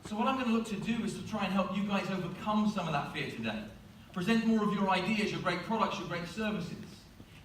So what I'm going to look to do is to try and help you guys overcome some of that fear today. Present more of your ideas, your great products, your great services,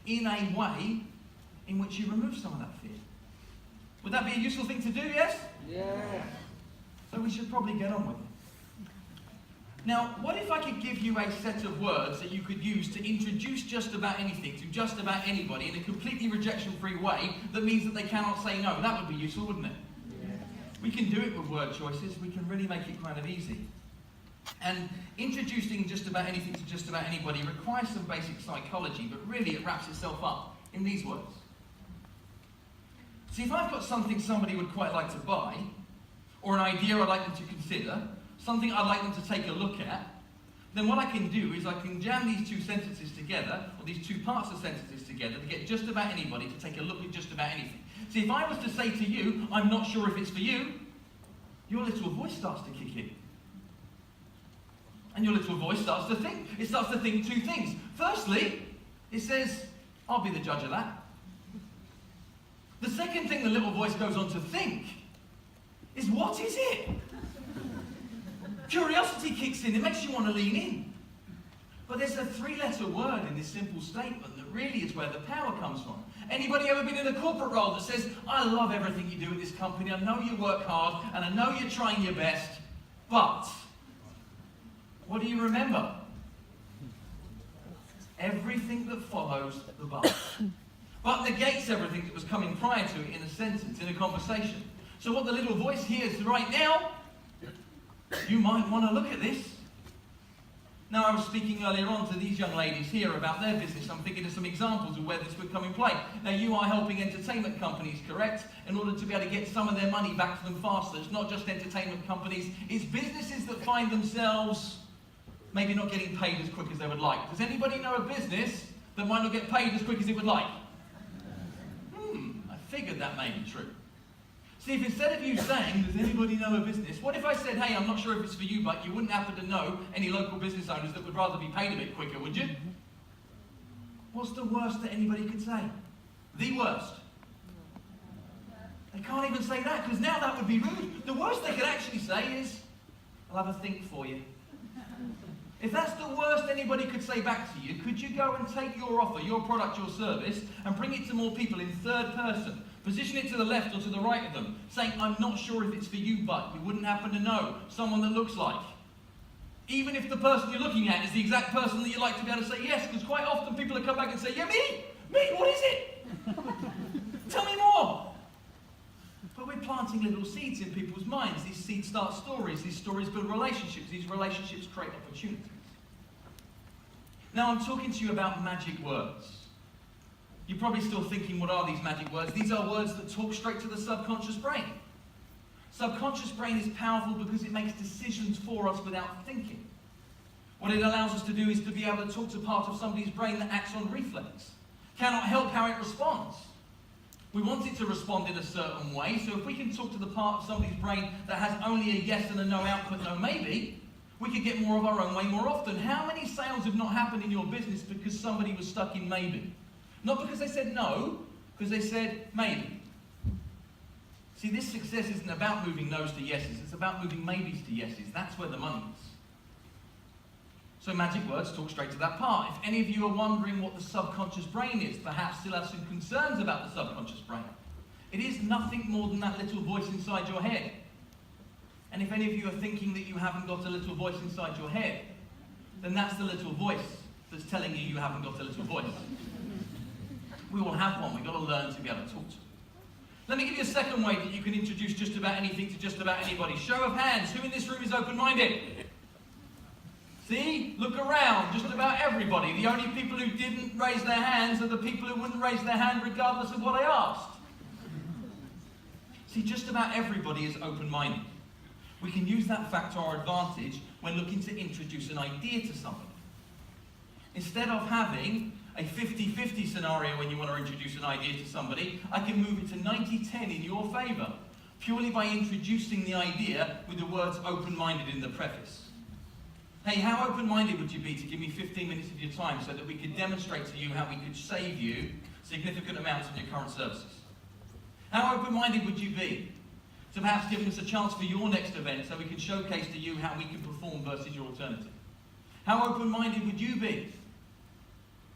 in a way in which you remove some of that fear. Would that be a useful thing to do, yes? Yeah. So we should probably get on with it. Now, what if I could give you a set of words that you could use to introduce just about anything to just about anybody in a completely rejection-free way that means that they cannot say no? That would be useful, wouldn't it? Yeah. We can do it with word choices. We can really make it kind of easy. And introducing just about anything to just about anybody requires some basic psychology, but really it wraps itself up in these words. See, if I've got something somebody would quite like to buy, or an idea I'd like them to consider, something I'd like them to take a look at, then what I can do is I can jam these two sentences together, or these two parts of sentences together, to get just about anybody to take a look at just about anything. See, if I was to say to you, I'm not sure if it's for you, your little voice starts to kick in. And your little voice starts to think. It starts to think two things. Firstly, it says, I'll be the judge of that. The second thing the little voice goes on to think is, what is it? Curiosity kicks in. It makes you want to lean in. But there's a three-letter word in this simple statement that really is where the power comes from. Anybody ever been in a corporate role that says, I love everything you do at this company, I know you work hard, and I know you're trying your best, but what do you remember? Everything that follows the but. But negates everything that was coming prior to it in a sentence, in a conversation. So what the little voice hears right now, you might want to look at this. Now, I was speaking earlier on to these young ladies here about their business. I'm thinking of some examples of where this would come in play. Now, you are helping entertainment companies, correct? In order to be able to get some of their money back to them faster. It's not just entertainment companies. It's businesses that find themselves maybe not getting paid as quick as they would like. Does anybody know a business that might not get paid as quick as it would like? I figured that may be true. See, if instead of you saying, does anybody know a business, what if I said, hey, I'm not sure if it's for you, but you wouldn't happen to know any local business owners that would rather be paid a bit quicker, would you? What's the worst that anybody could say? The worst. They can't even say that, because now that would be rude. The worst they could actually say is, I'll have a think for you. If that's the worst anybody could say back to you, could you go and take your offer, your product, your service, and bring it to more people in third person? Position it to the left or to the right of them, saying, I'm not sure if it's for you, but you wouldn't happen to know someone that looks like. Even if the person you're looking at is the exact person that you'd like to be able to say yes, because quite often people will come back and say, yeah, me, what is it? Tell me more. But we're planting little seeds in people's minds. These seeds start stories. These stories build relationships. These relationships create opportunities. Now I'm talking to you about magic words. You're probably still thinking, what are these magic words? These are words that talk straight to the subconscious brain. Subconscious brain is powerful because it makes decisions for us without thinking. What it allows us to do is to be able to talk to part of somebody's brain that acts on reflex. Cannot help how it responds. We want it to respond in a certain way, so if we can talk to the part of somebody's brain that has only a yes and a no output, no maybe, we could get more of our own way more often. How many sales have not happened in your business because somebody was stuck in maybe? Not because they said no, because they said maybe. See, this success isn't about moving no's to yeses, it's about moving maybes to yeses. That's where the money is. So magic words talk straight to that part. If any of you are wondering what the subconscious brain is, perhaps still have some concerns about the subconscious brain, it is nothing more than that little voice inside your head. And if any of you are thinking that you haven't got a little voice inside your head, then that's the little voice that's telling you you haven't got a little voice. We all have one. We've got to learn to be able to talk to it. Let me give you a second way that you can introduce just about anything to just about anybody. Show of hands. Who in this room is open-minded? See? Look around. Just about everybody. The only people who didn't raise their hands are the people who wouldn't raise their hand regardless of what I asked. See, just about everybody is open-minded. We can use that fact to our advantage when looking to introduce an idea to somebody. Instead of having a 50-50 scenario when you want to introduce an idea to somebody, I can move it to 90-10 in your favour, purely by introducing the idea with the words open-minded in the preface. Hey, how open-minded would you be to give me 15 minutes of your time so that we could demonstrate to you how we could save you significant amounts of your current services? How open-minded would you be to perhaps giving us a chance for your next event so we can showcase to you how we can perform versus your alternative? How open-minded would you be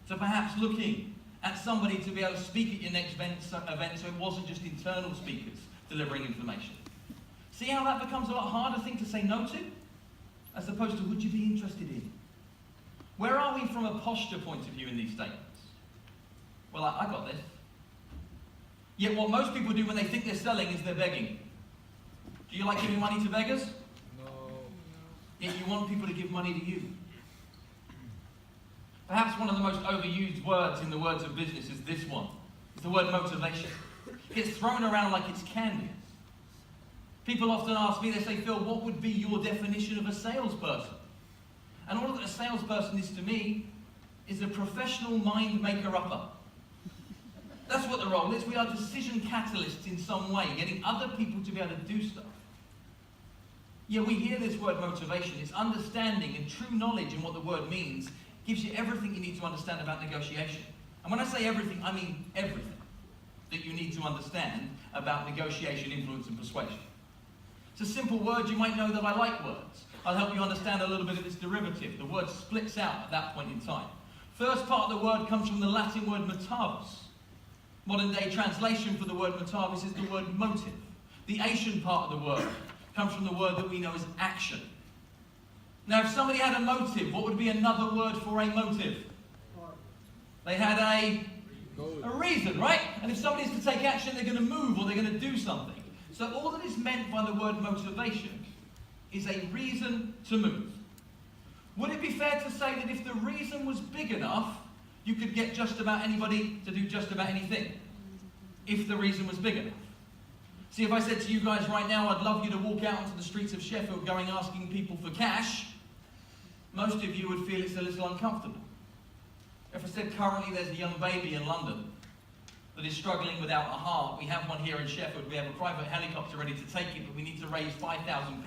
to perhaps looking at somebody to be able to speak at your next event so it wasn't just internal speakers delivering information? See how that becomes a lot harder thing to say no to, as opposed to would you be interested in? Where are we from a posture point of view in these statements? Well, I got this. Yet what most people do when they think they're selling is they're begging. Do you like giving money to beggars? No. Yet you want people to give money to you. Perhaps one of the most overused words in the words of business is this one. It's the word motivation. It gets thrown around like it's candy. People often ask me, they say, Phil, what would be your definition of a salesperson? And all that a salesperson is to me is a professional mind maker-upper. That's what the role is. We are decision catalysts in some way, getting other people to be able to do stuff. Yeah, we hear this word motivation. It's understanding and true knowledge in what the word means. Gives you everything you need to understand about negotiation. And when I say everything, I mean everything that you need to understand about negotiation, influence, and persuasion. It's a simple word. You might know that I like words. I'll help you understand a little bit of its derivative. The word splits out at that point in time. First part of the word comes from the Latin word motivus. Modern day translation for the word motivus is the word motive. The Asian part of the word comes from the word that we know as action. Now, if somebody had a motive, what would be another word for a motive? They had a reason, right? And if somebody is to take action, they're going to move or they're going to do something. So all that is meant by the word motivation is a reason to move. Would it be fair to say that if the reason was big enough, you could get just about anybody to do just about anything? If the reason was big enough. See, if I said to you guys right now, I'd love you to walk out onto the streets of Sheffield going asking people for cash, most of you would feel it's a little uncomfortable. If I said currently there's a young baby in London that is struggling without a heart, we have one here in Sheffield, we have a private helicopter ready to take it, but we need to raise £5,000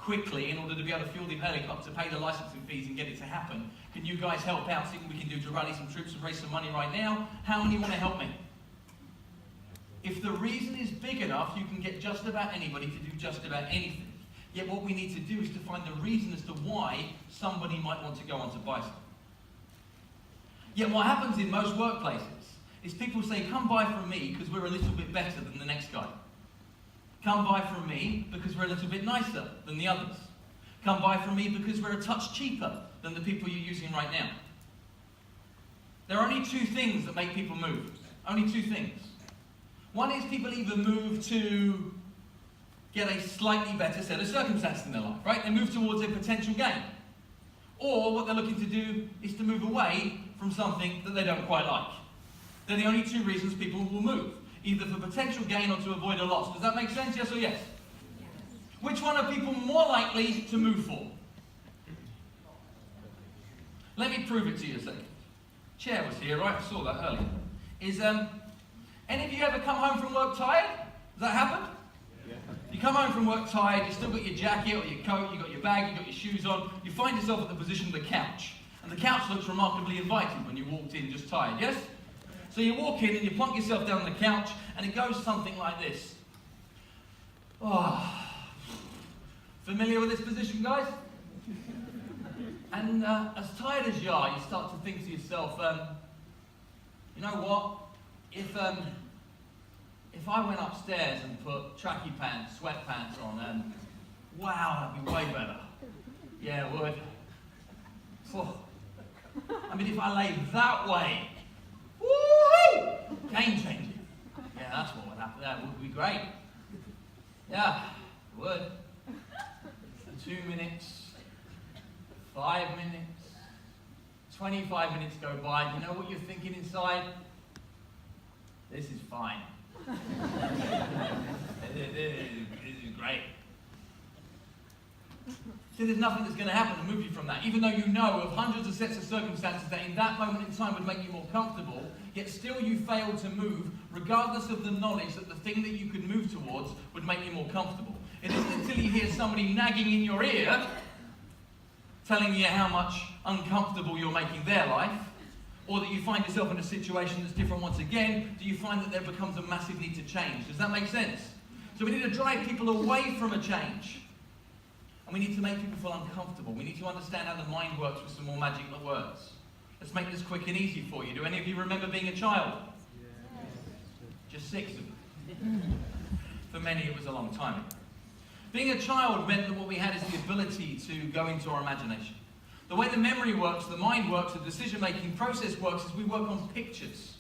quickly in order to be able to fuel the helicopter, pay the licensing fees and get it to happen. Can you guys help out, see what we can do to rally some troops and raise some money right now? How many want to help me? If the reason is big enough, you can get just about anybody to do just about anything. Yet what we need to do is to find the reason as to why somebody might want to go on to buy something. Yet what happens in most workplaces is people say, come buy from me because we're a little bit better than the next guy. Come buy from me because we're a little bit nicer than the others. Come buy from me because we're a touch cheaper than the people you're using right now. There are only two things that make people move. Only two things. One is people either move to get a slightly better set of circumstances in their life, right? They move towards a potential gain. Or what they're looking to do is to move away from something that they don't quite like. They're the only two reasons people will move. Either for potential gain or to avoid a loss. Does that make sense? Yes or yes? Which one are people more likely to move for? Let me prove it to you a second. Chair was here, right? I saw that earlier. Is any of you ever come home from work tired? Has that happened? Yeah. You come home from work tired, you still got your jacket or your coat, you got your bag, you got your shoes on, you find yourself at the position of the couch. And the couch looks remarkably inviting when you walked in just tired, yes? So you walk in and you plunk yourself down on the couch and it goes something like this. Oh. Familiar with this position, guys? And as tired as you are, you start to think to yourself, you know what? If I went upstairs and put tracky pants, sweatpants on, wow, that'd be way better. Yeah, it would. Oh. I mean, if I lay that way, woo! Game changing. Yeah, that's what would happen. That would be great. Yeah, it would. 2 minutes, 5 minutes, 25 minutes go by. You know what you're thinking inside? This is fine. This is great. See, there's nothing that's going to happen to move you from that, even though you know of hundreds of sets of circumstances that in that moment in time would make you more comfortable, yet still you fail to move, regardless of the knowledge that the thing that you could move towards would make you more comfortable. It isn't until you hear somebody nagging in your ear, telling you how much uncomfortable you're making their life, or that you find yourself in a situation that's different once again, do you find that there becomes a massive need to change. Does that make sense? So we need to drive people away from a change. And we need to make people feel uncomfortable. We need to understand how the mind works with some more magic words. Let's make this quick and easy for you. Do any of you remember being a child? Yes. Just 6 of you. For many, it was a long time ago. Being a child meant that what we had is the ability to go into our imagination. The way the memory works, the mind works, the decision-making process works is we work on pictures.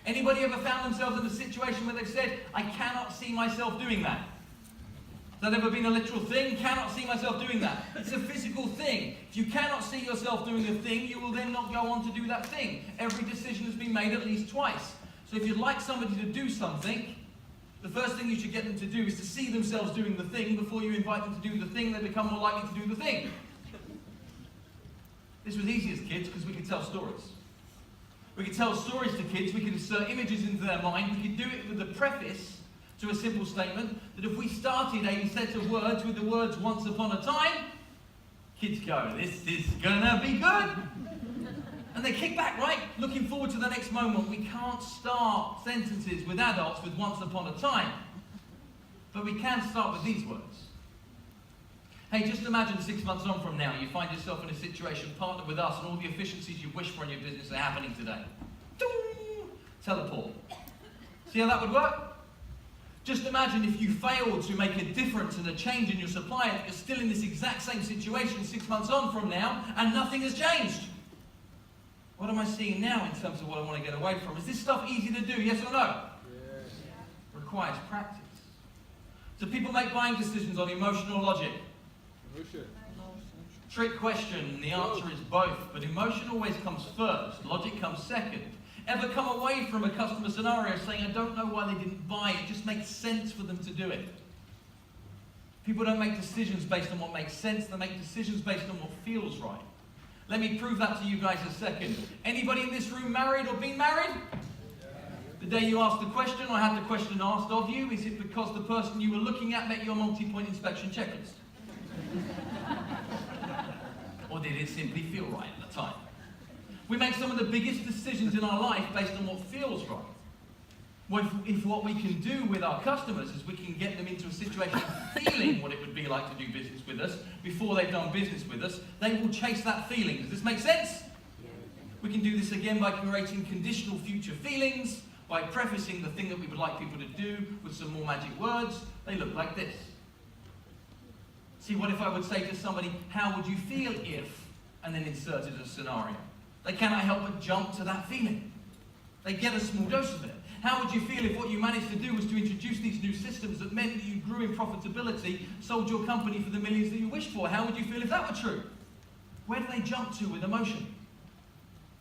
Anybody ever found themselves in a situation where they've said, I cannot see myself doing that? Has that ever been a literal thing? Cannot see myself doing that. It's a physical thing. If you cannot see yourself doing a thing, you will then not go on to do that thing. Every decision has been made at least twice. So if you'd like somebody to do something, the first thing you should get them to do is to see themselves doing the thing. Before you invite them to do the thing, they become more likely to do the thing. This was easy as kids because we could tell stories. We could tell stories to kids, we could insert images into their mind, we could do it with a preface to a simple statement that if we started a set of words with the words once upon a time, kids go, this is gonna be good. And they kick back, right? Looking forward to the next moment. We can't start sentences with adults with once upon a time. But we can start with these words. Hey, just imagine 6 months on from now, you find yourself in a situation partnered with us and all the efficiencies you wish for in your business are happening today. Teleport. See how that would work? Just imagine if you failed to make a difference and a change in your supply, that you're still in this exact same situation 6 months on from now and nothing has changed. What am I seeing now in terms of what I want to get away from? Is this stuff easy to do, yes or no? Yes. Requires practice. So people make buying decisions on emotional logic. Emotion. Trick question, the answer is both, but emotion always comes first, logic comes second. Ever come away from a customer scenario saying, I don't know why they didn't buy, it just makes sense for them to do it? People don't make decisions based on what makes sense, they make decisions based on what feels right. Let me prove that to you guys a second. Anybody in this room married or been married? The day you asked the question or had the question asked of you, is it because the person you were looking at met your multi-point inspection checklist? Or did it simply feel right at the time? We make some of the biggest decisions in our life based on what feels right. If what we can do with our customers is we can get them into a situation of feeling what it would be like to do business with us before they've done business with us, they will chase that feeling. Does this make sense? We can do this again by creating conditional future feelings, by prefacing the thing that we would like people to do with some more magic words. They look like this. See, what if I would say to somebody, how would you feel if, and then inserted a scenario? They cannot help but jump to that feeling. They get a small dose of it. How would you feel if what you managed to do was to introduce these new systems that meant that you grew in profitability, sold your company for the millions that you wished for? How would you feel if that were true? Where do they jump to with emotion?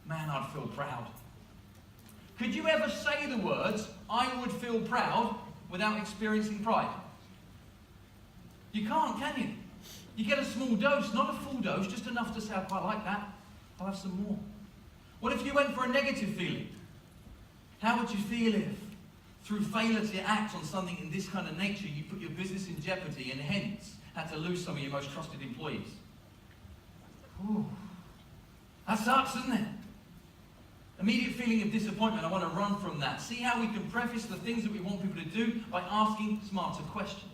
Man, I'd feel proud. Could you ever say the words, I would feel proud, without experiencing pride? You can't, can you? You get a small dose, not a full dose, just enough to say, I quite like that. I'll have some more. What if you went for a negative feeling? How would you feel if, through failure to act on something in this kind of nature, you put your business in jeopardy and hence had to lose some of your most trusted employees? Ooh, that sucks, doesn't it? Immediate feeling of disappointment, I want to run from that. See how we can preface the things that we want people to do by asking smarter questions.